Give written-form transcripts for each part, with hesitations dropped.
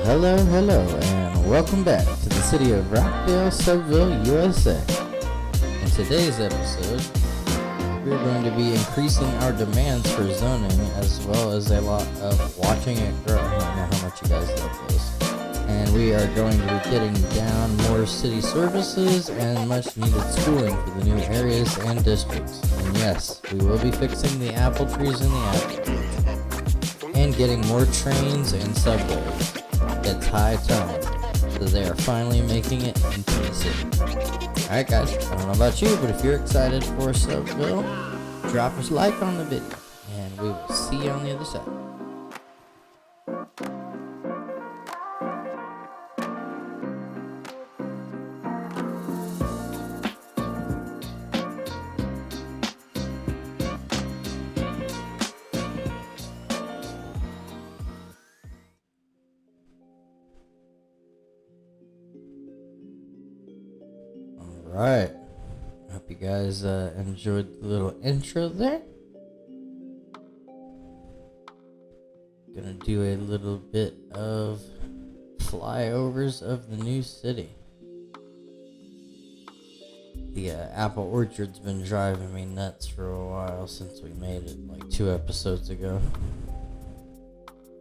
Hello, and welcome back to the city of Rockdale Subville, USA. In today's episode, we're going to be increasing our demands for zoning, as well as a lot of watching it grow. I don't know how much you guys love this. And we are going to be getting down more city services and much needed schooling for the new areas and districts. And yes, we will be fixing the apple trees in the apple and getting more trains and subways. It's high time that they are finally making it into the city. Alright guys, I don't know about you, but if you're excited for Subville, drop us a like on the video, and we will see you on the other side. Alright, hope you guys enjoyed the little intro there. Gonna do a little bit of flyovers of the new city. The apple orchard's been driving me nuts for a while since we made it like 2 episodes ago.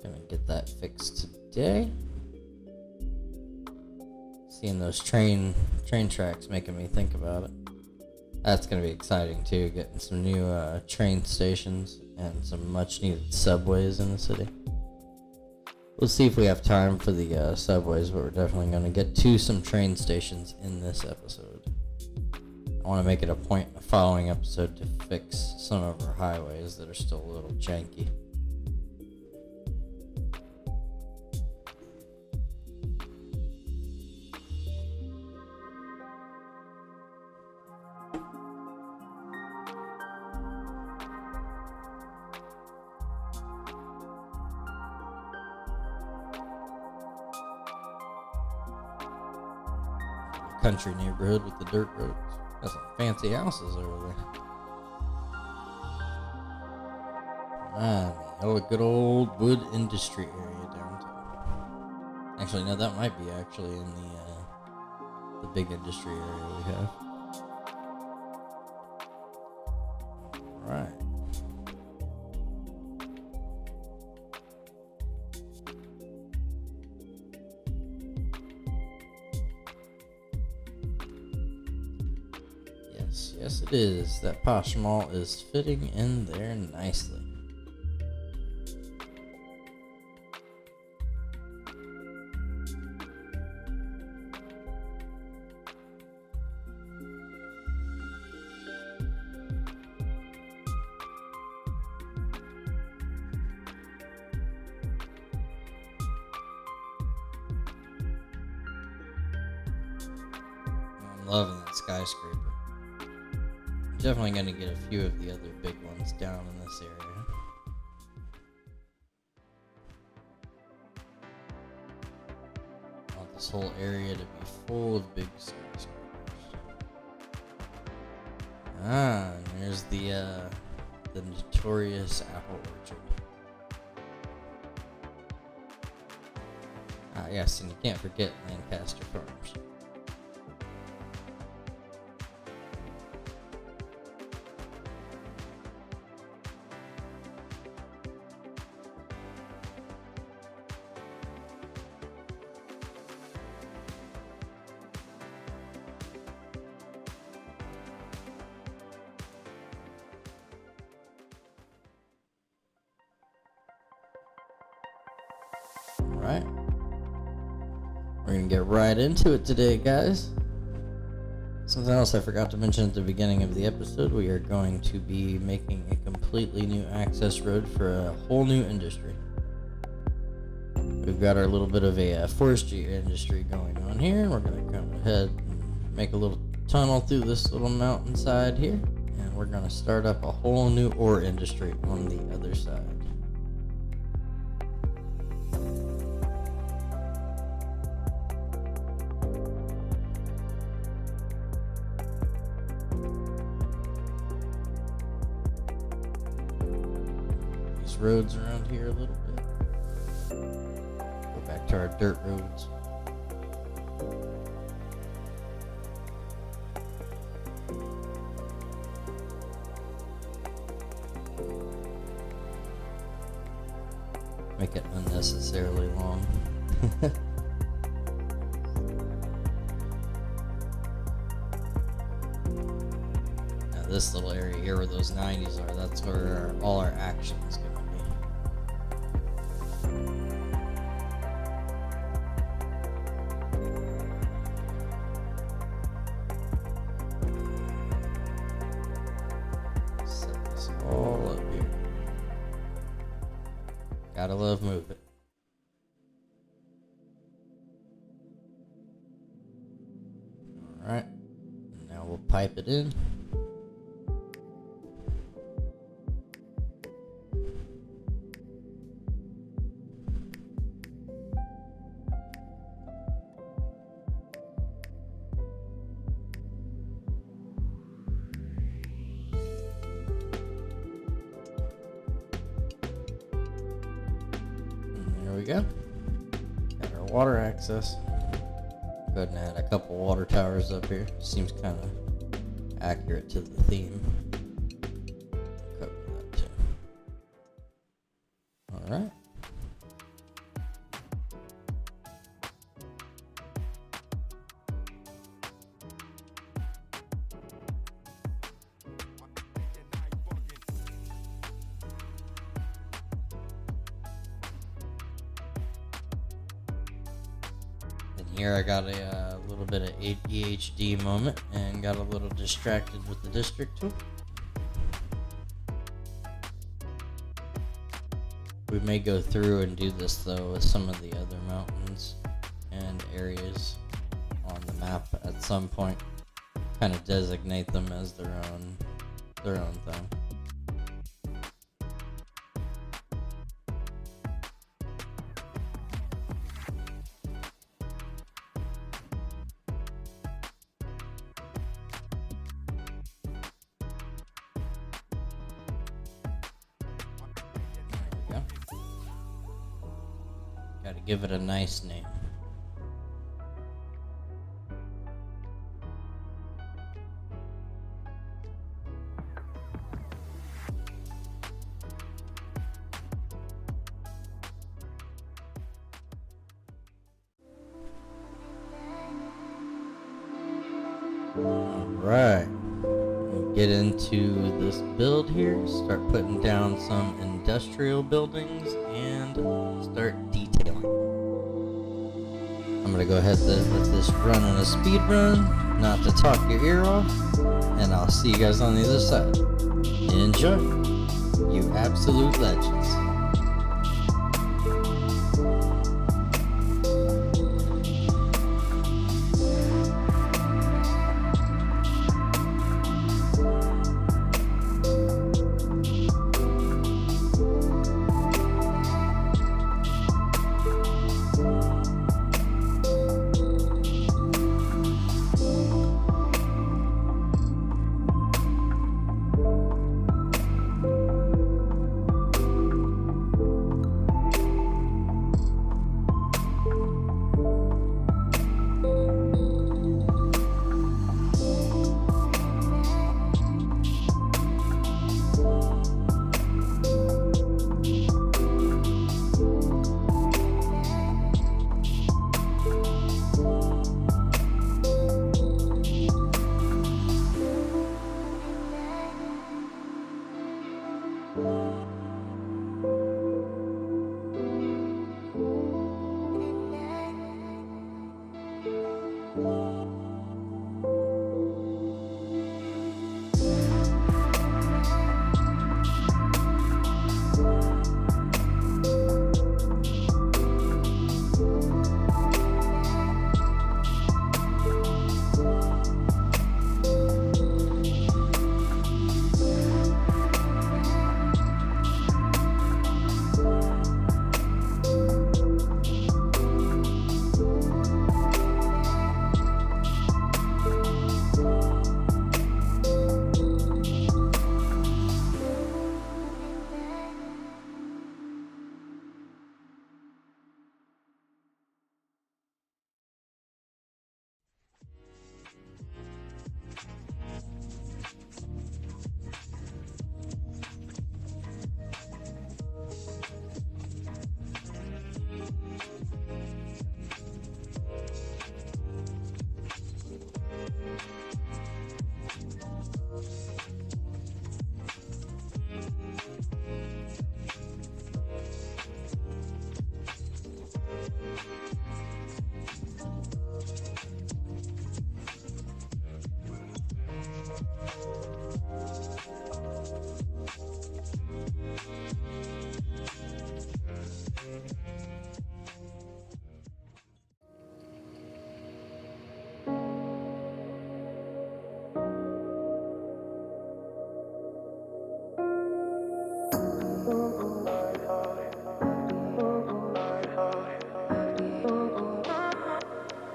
Gonna get that fixed today. Seeing those train tracks making me think about it. That's gonna be exciting too, getting some new train stations and some much needed subways in the city. We'll see if we have time for the subways, but we're definitely gonna get to some train stations in this episode. I want to make it a point in the following episode to fix some of our highways that are still a little janky. Country neighborhood with the dirt roads. Got some fancy houses over there. The good old wood industry area downtown. Actually, no, that might be actually in the big industry area we have. Alright. Yes, it is. That posh mall is fitting in there nicely. I'm loving that skyscraper. Definitely going to get a few of the other big ones down in this area. I want this whole area to be full of big skyscrapers. And there's the notorious apple orchard. Yes, and you can't forget Lancaster Farms. Alright, we're gonna get right into it today, guys. Something else I forgot to mention at the beginning of the episode, we are going to be making a completely new access road for a whole new industry. We've got our little bit of a forestry industry going on here, and we're gonna come ahead and make a little tunnel through this little mountainside here, and we're gonna start up a whole new ore industry on the other side. Roads around here a little bit. Go back back to our dirt roads. Make it unnecessarily long. Now this little area here where those 90s are, that's where all our action is going to be. Set this all up here. Gotta love moving. Alright, now we'll pipe it in. There we go. Got our water access. Go ahead and add a couple water towers up here. Seems kind of accurate to the theme. Cover that too. Alright. Here I got a little bit of ADHD moment and got a little distracted with the district tool. We may go through and do this though with some of the other mountains and areas on the map at some point. Kind of designate them as their own thing. Gotta give it a nice name. Alright. Get into this build here. Start putting down some industrial buildings and start detailing. I'm gonna go ahead and let this run in a speed run, not to talk your ear off, and I'll see you guys on the other side. Enjoy, you absolute legends.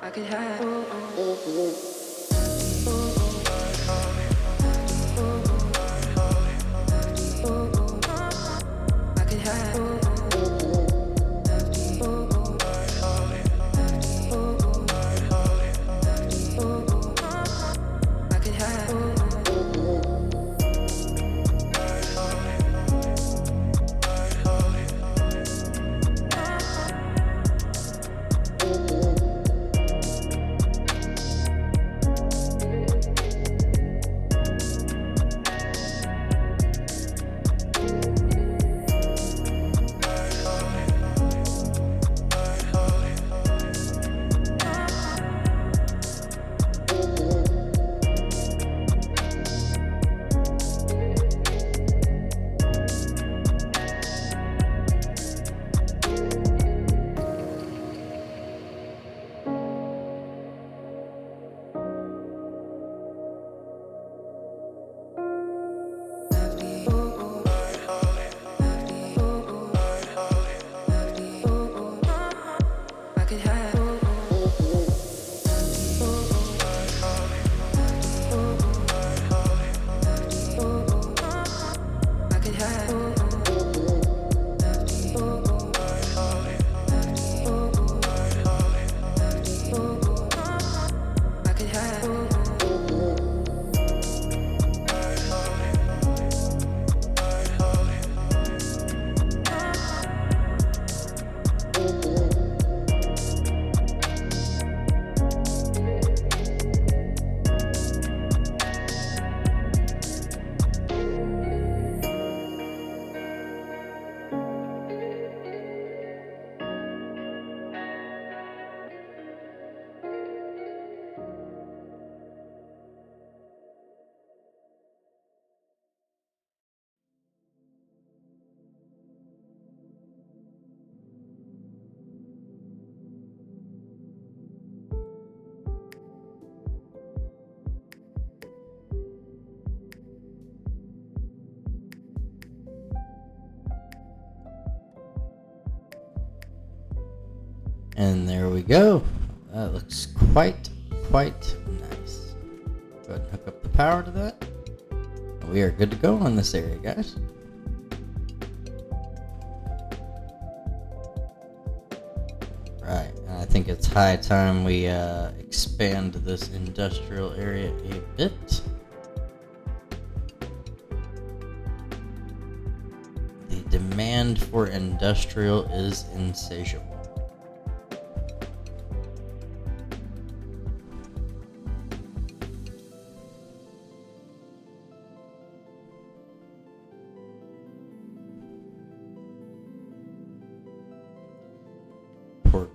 I could have. I could have. I could have. And there we go. That looks quite nice. Go ahead and hook up the power to that. We are good to go on this area, guys. Right, and I think it's high time we expand this industrial area a bit. The demand for industrial is insatiable.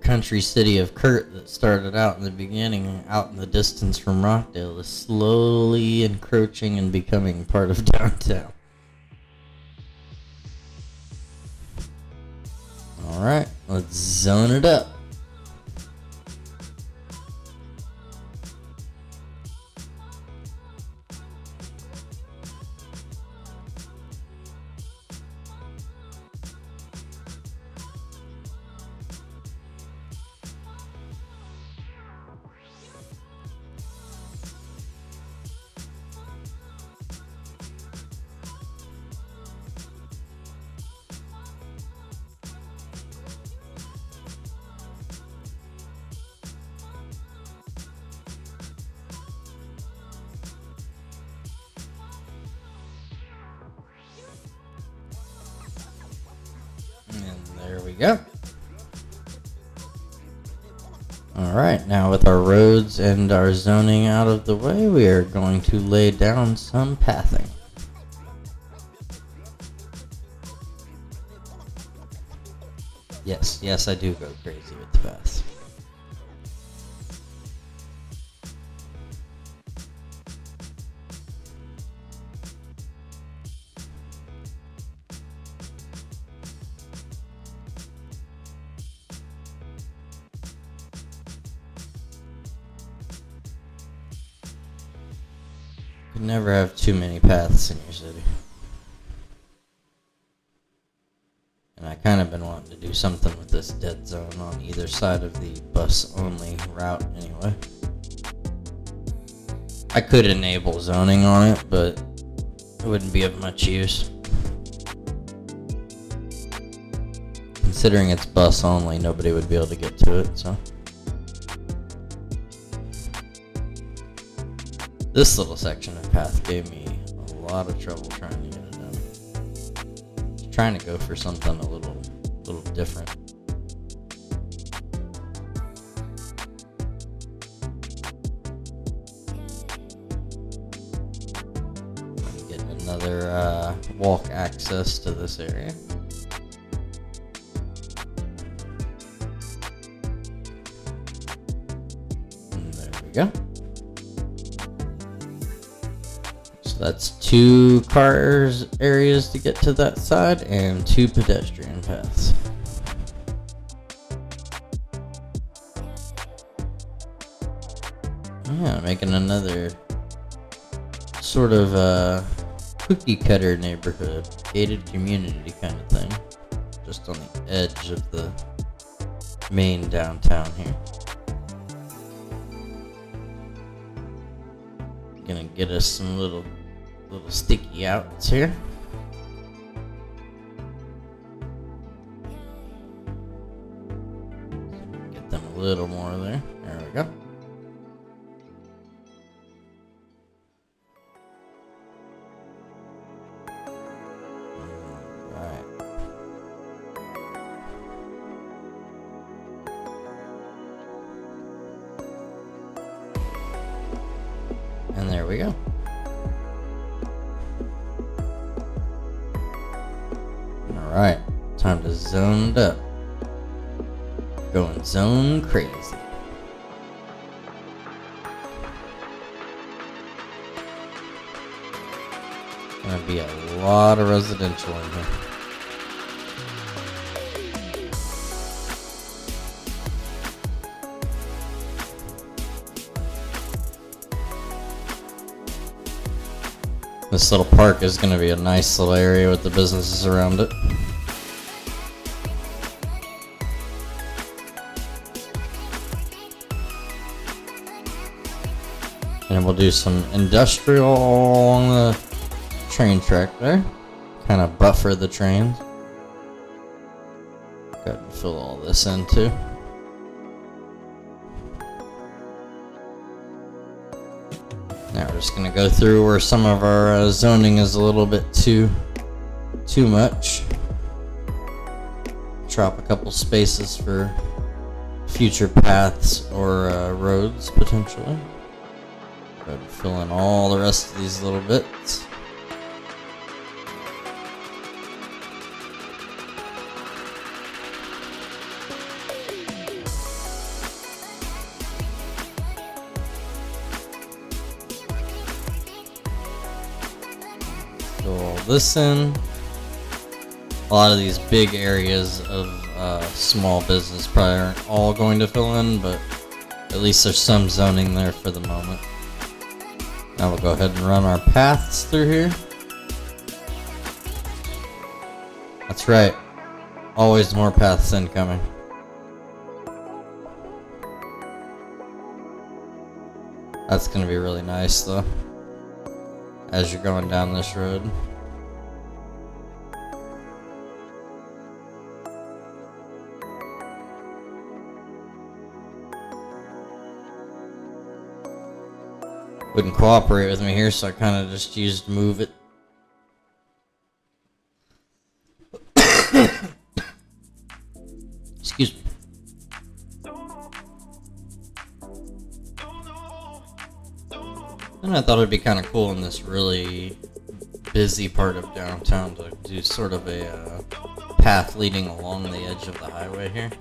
Country city of Kurt that started out in the beginning, out in the distance from Rockdale, is slowly encroaching and becoming part of downtown. Alright, let's zone it up. There we go. Alright, now with our roads and our zoning out of the way, we are going to lay down some pathing. Yes, I do go crazy with the paths. You never have too many paths in your city. And I kind of been wanting to do something with this dead zone on either side of the bus-only route anyway. I could enable zoning on it, but it wouldn't be of much use. Considering it's bus-only, nobody would be able to get to it, so. This little section of path gave me a lot of trouble trying to get it done. Trying to go for something a little different. I'm getting another walk access to this area. And there we go. That's 2 cars areas to get to that side and 2 pedestrian paths. Yeah, making another sort of cookie cutter neighborhood, gated community kind of thing, just on the edge of the main downtown here. Gonna get us some little sticky outs here. Get them a little more there. There we go. Alright. And there we go. Alright, time to zone it up. Going zone crazy. Gonna be a lot of residential in here. This little park is going to be a nice little area with the businesses around it. And we'll do some industrial along the train track there. Kind of buffer the trains. Go ahead and fill all this in too. Now we're just going to go through where some of our zoning is a little bit too much. Drop a couple spaces for future paths or roads potentially. Go ahead and fill in all the rest of these little bits. Fill all this in. A lot of these big areas of small business probably aren't all going to fill in, but at least there's some zoning there for the moment. Now we'll go ahead and run our paths through here. That's right. Always more paths incoming. That's going to be really nice though, as you're going down this road. Wouldn't cooperate with me here, so I kind of just used move it. Excuse me. And I thought it'd be kind of cool in this really busy part of downtown to do sort of a path leading along the edge of the highway here.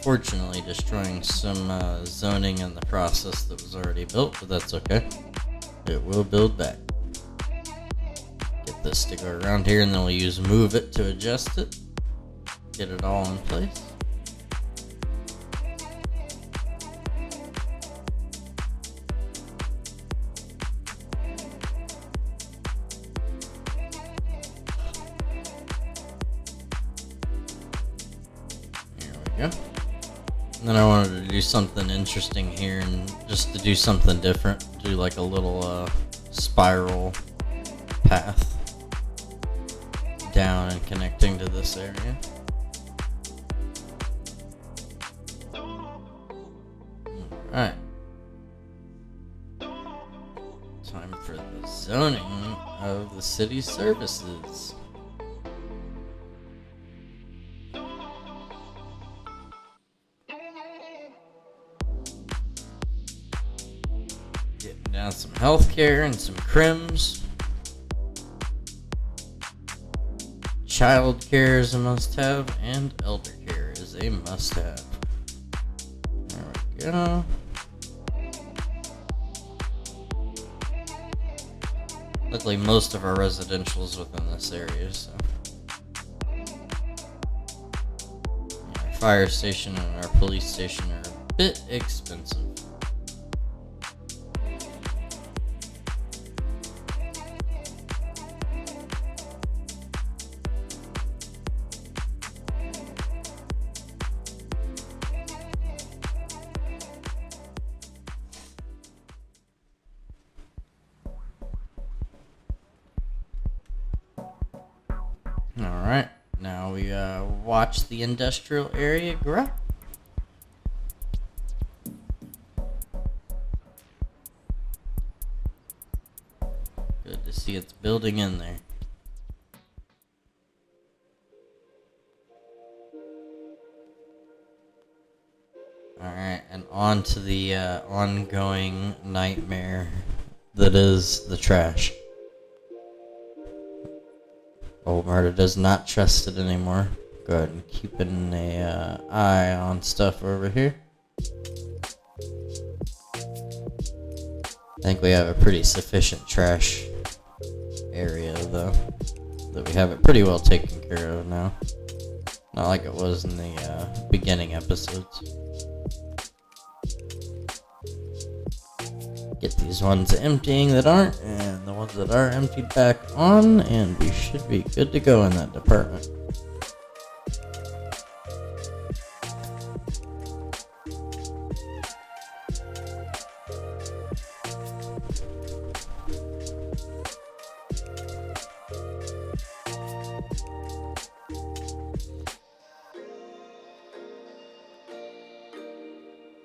Unfortunately, destroying some zoning in the process that was already built, but that's okay. It will build back. Get this to go around here, and then we'll use move it to adjust it. get it all in place. There we go. And then I wanted to do something interesting here, and just to do something different, do like a little spiral path down and connecting to this area. Alright. Time for the zoning of the city services. Getting down some healthcare and some crims. Child care is a must-have, and elder care is a must-have. There we go. Luckily, most of our residential is within this area, so. Yeah, our fire station and our police station are a bit expensive. Alright, now we watch the industrial area grow. Good to see it's building in there. Alright, and on to the ongoing nightmare that is the trash. Old Murder does not trust it anymore. Go ahead and keep an eye on stuff over here. I think we have a pretty sufficient trash area, though. That we have it pretty well taken care of now. Not like it was in the beginning episodes. Get these ones emptying that aren't, and the ones that are emptied back on, and we should be good to go in that department.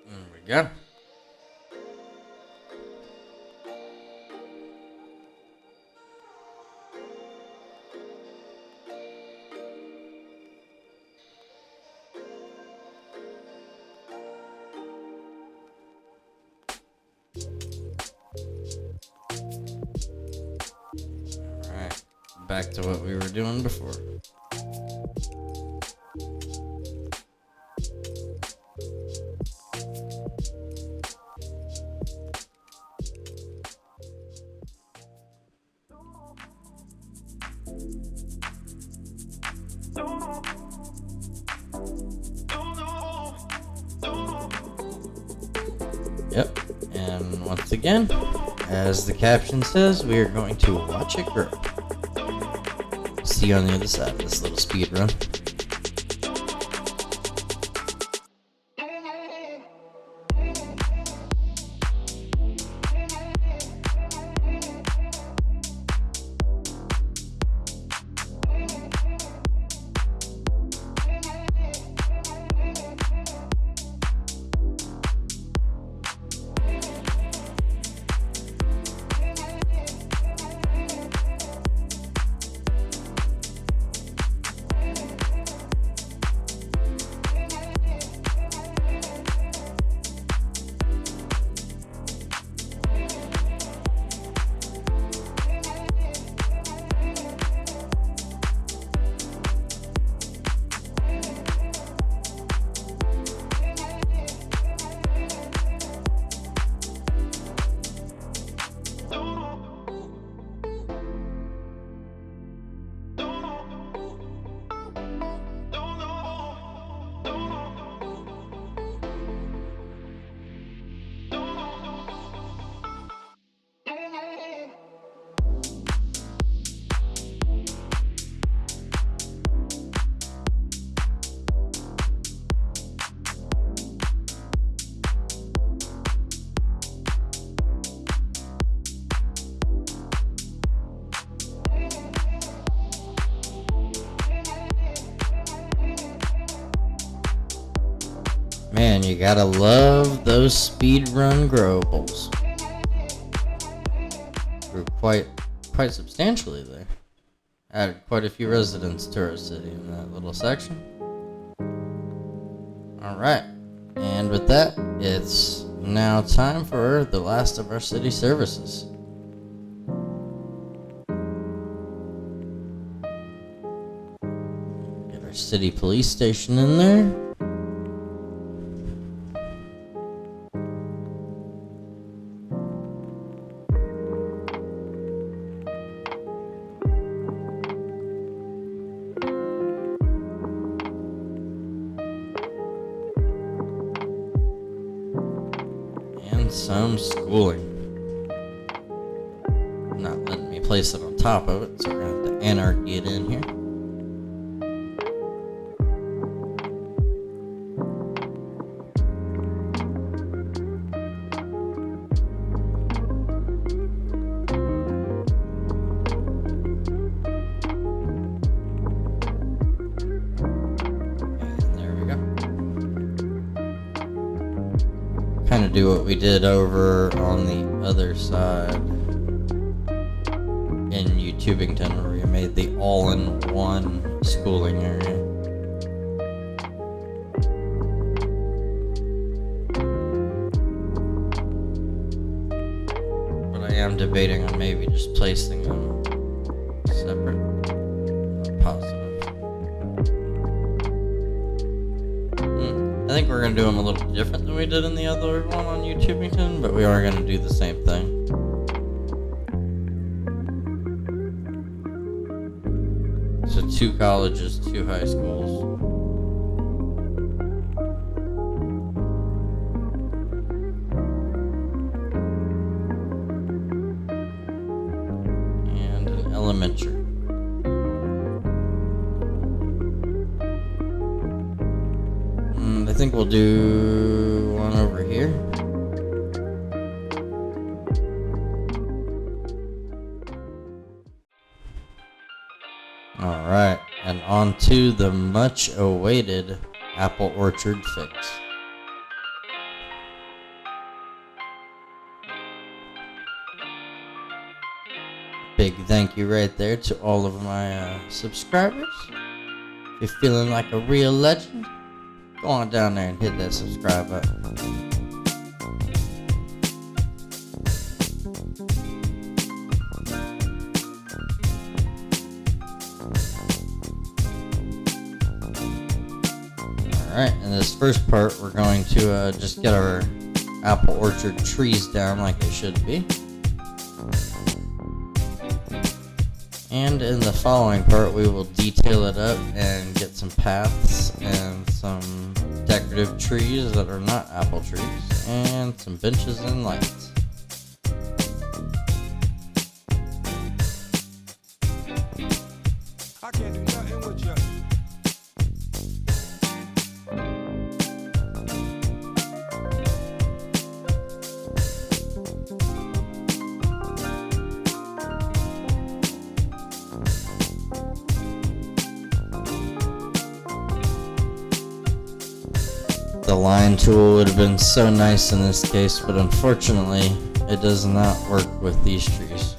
There we go. Alright, back to what we were doing before. Yep, and once again, as the caption says, we are going to watch it grow. See you on the other side of this little speed run. gotta love those speedrun growables. Grew quite substantially there. Added quite a few residents to our city in that little section. Alright, and with that, it's now time for the last of our city services. Get our city police station in there. Some schooling. Not letting me place it on top of it, so we're gonna have to anarchy it in here. Kind of do what we did over on the other side in Tubington, where we made the all-in-one schooling area. But I am debating on maybe just placing them separate. Positive. I think we're going to do them a little different than we did in the other one on Tubington, but we are going to do the same thing. So 2 colleges, 2 high schools. And an elementary. I think we'll do one over here. Alright, and on to the much awaited apple orchard fix. Big thank you right there to all of my subscribers. If you're feeling like a real legend, go on down there and hit that subscribe button. Alright, in this first part, we're going to just get our apple orchard trees down like they should be. And in the following part, we will detail it up and get some paths and some decorative trees that are not apple trees, and some benches and lights. I can't do nothing with you. The line tool would have been so nice in this case, but unfortunately, it does not work with these trees.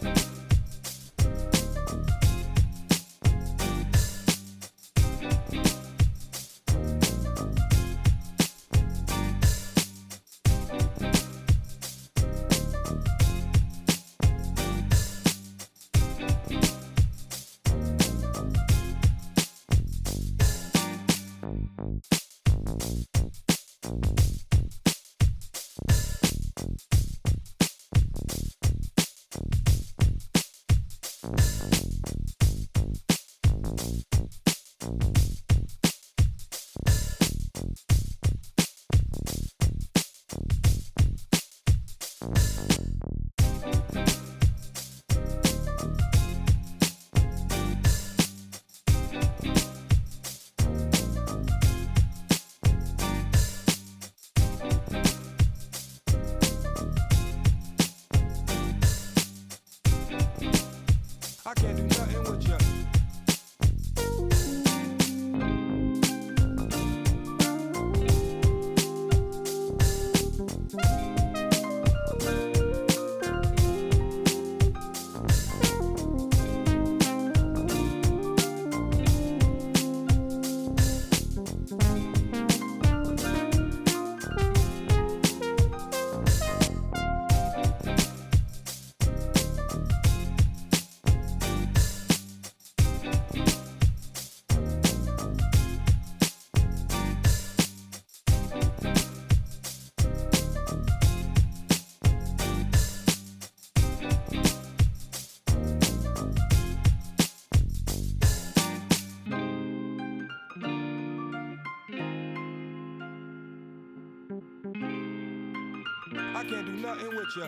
I can't do nothing with you. I can't do nothing with ya.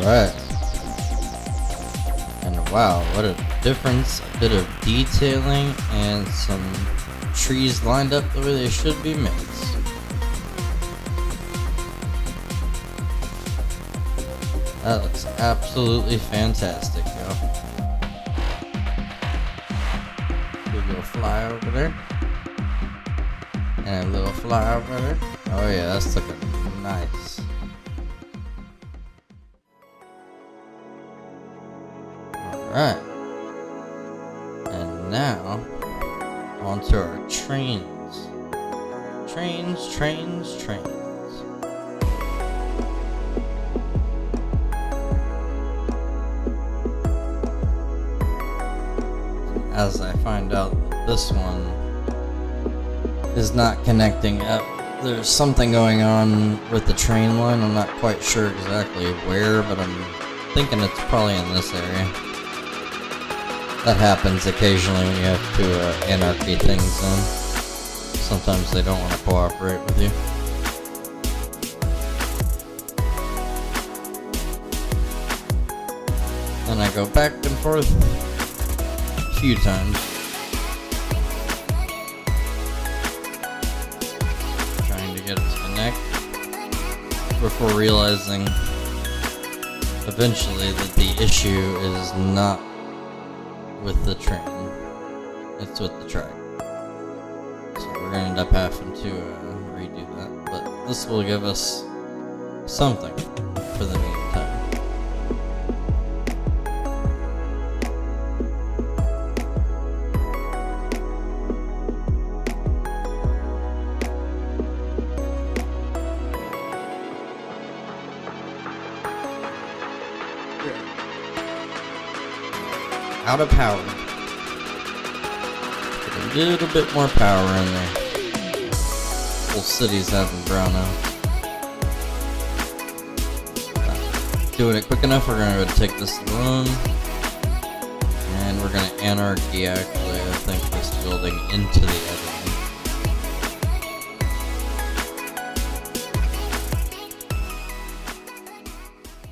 Alright. And wow, what a difference. A bit of detailing and some trees lined up the way they should be made. That looks absolutely fantastic, yo. Good little fly over there. And a little fly over there. Oh yeah, that's looking nice. Alright. And now, onto our trains. Trains. As I find out that this one is not connecting up. There's something going on with the train line. I'm not quite sure exactly where, but I'm thinking it's probably in this area. That happens occasionally when you have to anarchy things done. Sometimes they don't want to cooperate with you. Then I go back and forth a few times. before realizing eventually that the issue is not with the train, it's with the track. So we're gonna end up having to redo that, but this will give us something for the meantime. Out of power. Put a little bit more power in there. Whole city's having brownout. Doing it quick enough, we're gonna go take this loan. And we're gonna anarchy actually, I think, this building into the other one.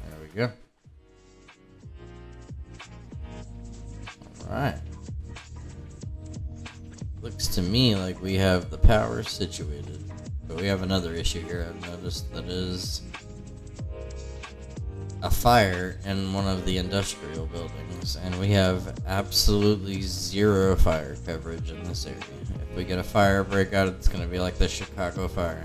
There we go. Alright. Looks to me like we have the power situated. But we have another issue here I've noticed, that is a fire in one of the industrial buildings. And we have absolutely zero fire coverage in this area. If we get a fire breakout, it's going to be like the Chicago fire.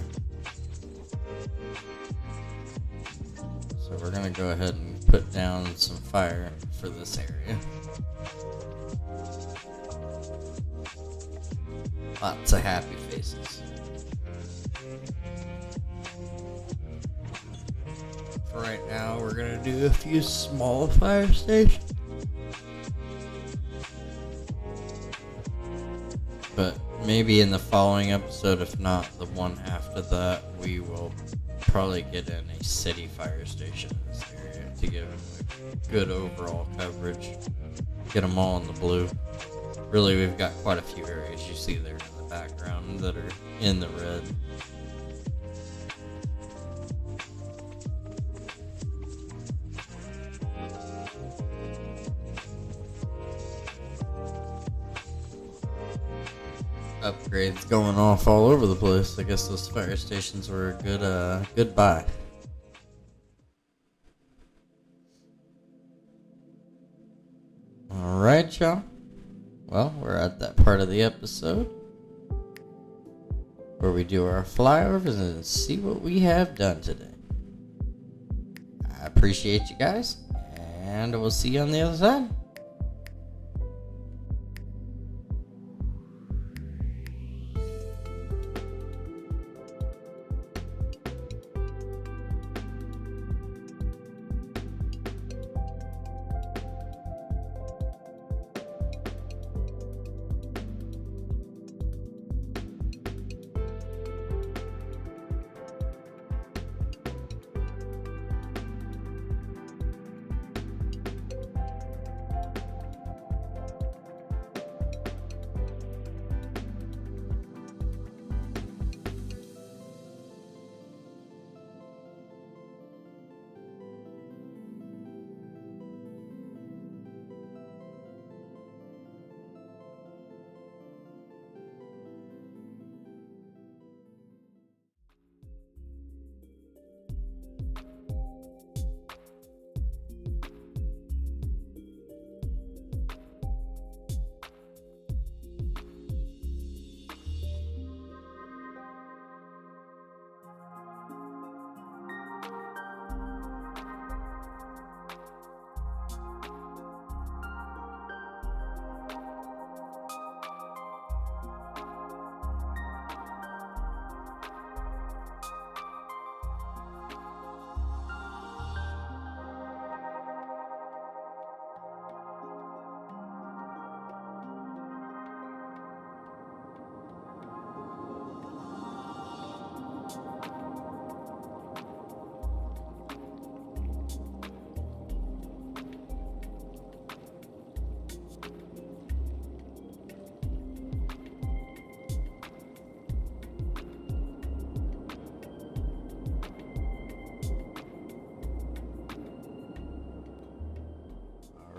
So we're going to go ahead and put down some fire for this area. Lots of happy faces. For right now, we're gonna do a few small fire stations. But maybe in the following episode, if not the one after that, we will probably get in a city fire station in this area to give them a good overall coverage. Get them all in the blue. Really, we've got quite a few areas you see there in the background that are in the red. Upgrades going off all over the place. I guess those fire stations were a good buy. Alright, y'all. Well, we're at that part of the episode where we do our flyovers and see what we have done today. I appreciate you guys, and we'll see you on the other side.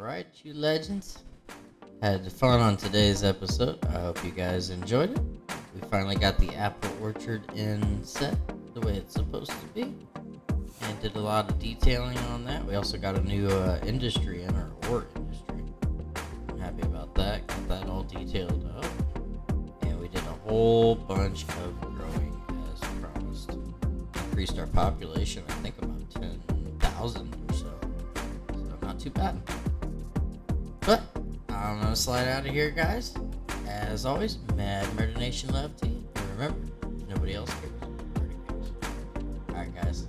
Alright, you legends. Had fun on today's episode. I hope you guys enjoyed it. We finally got the apple orchard in set the way it's supposed to be. and did a lot of detailing on that. We also got a new industry in our ore industry. I'm happy about that. Got that all detailed up. And we did a whole bunch of growing as promised. Increased our population, I think about 10,000 or so. So not too bad. But I'm gonna slide out of here, guys. As always, Mad Murder Nation love to you. And remember, nobody else cares. Alright, guys.